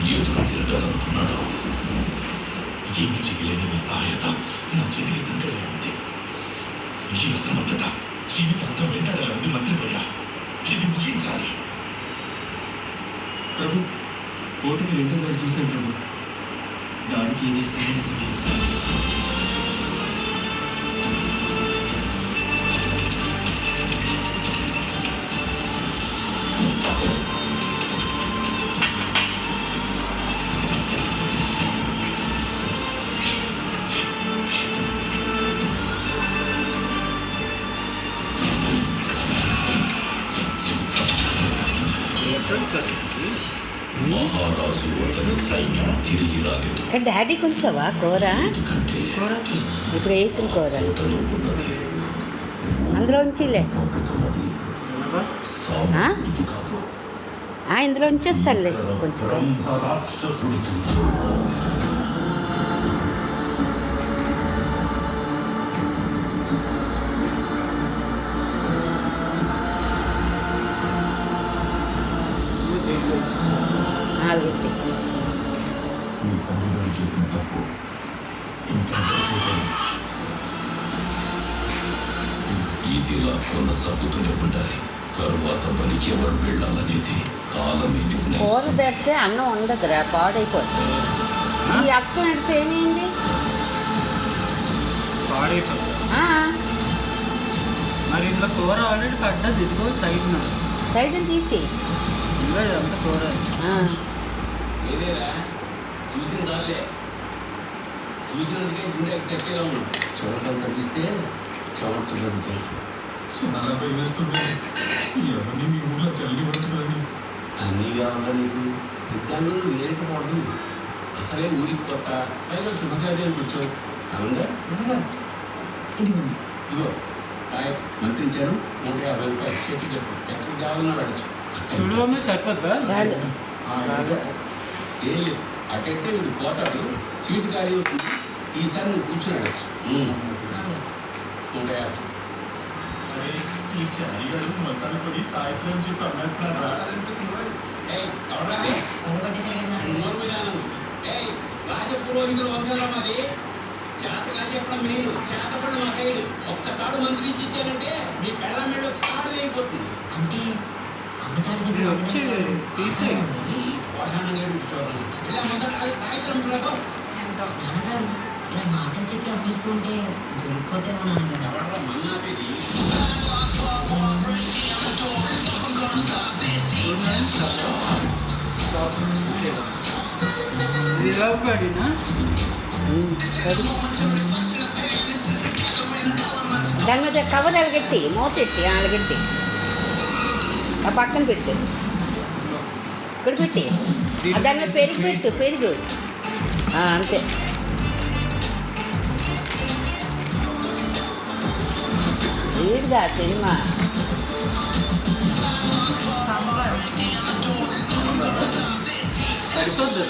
ఎదురు తిరగాలనుకున్నాడు. ఏమి చేయలేని నిస్సహాయత నా చేతికి సంకలే ఉంది. ఈ అసమర్థత జీవితాంతం వెంటాడాలన్నది మంత్రిపోయా. ఇది ముగించాలి. ప్రభు, కోటకి రెండో గారు చూశాను ప్రభు. దానికి ఇదే సరైన సమయం. మహారాజు అతని సైన్యం తిరిగి రాలేదు. డాడీ కొంచెవా కూర ఇప్పుడు వేసిన కూర అందులో ఉంచిలే. ఇందులో ఉంచేస్తానులే కొంచెం. నాలుగు మీ తండ్రి గారు చేసిన తప్పు ఇదిలా కొనసాగుతూనే ఉండాలి. తరువాత బలికి ఎవరు వెళ్ళాలనేది కాలమే నిర్ణయం. కూర తెడితే అన్నం ఉండదురా, పాడైపోద్ది. ఈ అస్తం ఎడితే ఏమైంది? మరి ఇందులో కూర ఆల్రెడీ పడ్డది. ఇదిగో సైడ్ తీసి అంత కూర ఏదేరా చూసిన చాలే, చూసినందుకే గుండె చర్చగా ఉంది. చూడటం తగ్గిస్తే చవట దొరుకుతాయి. సున్నాలపై వేస్తుంటే ఎవరిని మీ ఊళ్ళో కలిగి పడుతుందని అన్నీ కావాలా నీకు? విద్యార్థులు వేరేకపోవడం అసలే ఊరికి కొత్త, పైగా శుభకార్యానికి వచ్చావు. అవునా? ఇదిగో రాయ్ మంత్రించారు. 150 రూపాయలు చేతి చెప్పు. ఎక్కడికి కావాలన్నా అడగచ్చు. చూడమే సరిపోద్దా? చాలు. లేదు అటైతే వీడు పోతాడు, సీటు ఖాళీ అవుతుంది. ఈసారి నువ్వు కూర్చుని అడగచ్చు. 150. ఈ చారిగాడు మొత్తాలు కొని తాయిత్రం చెప్పి అమ్మేస్తున్నారా? రాజపురోహితుల వంశంలో మాది. జాతకాలు చెప్పడం మీరు, చేతపడి మా సైడు. ఒక్క తాడు మంత్రించి ఇచ్చారంటే మీ పెళ్ళ మీద తాడు వేయిపోతుంది. అంటే వచ్చి తీసే నాన్నగారు ఇలా మాటలు చెప్పి అమ్మిస్తుంటే దొరికిపోతేమో నాన్నగారు. పడినా దాని మీద కవర్ అలగట్టి మూతెట్టి అలగట్టి ఆ పక్కన పెట్టు. ఇక్కడ పెట్టి దాని మీద పెరుగు పెట్టు. పెరుగు అంతే. ఏడుదా సినిమా. సరిపోద్ది.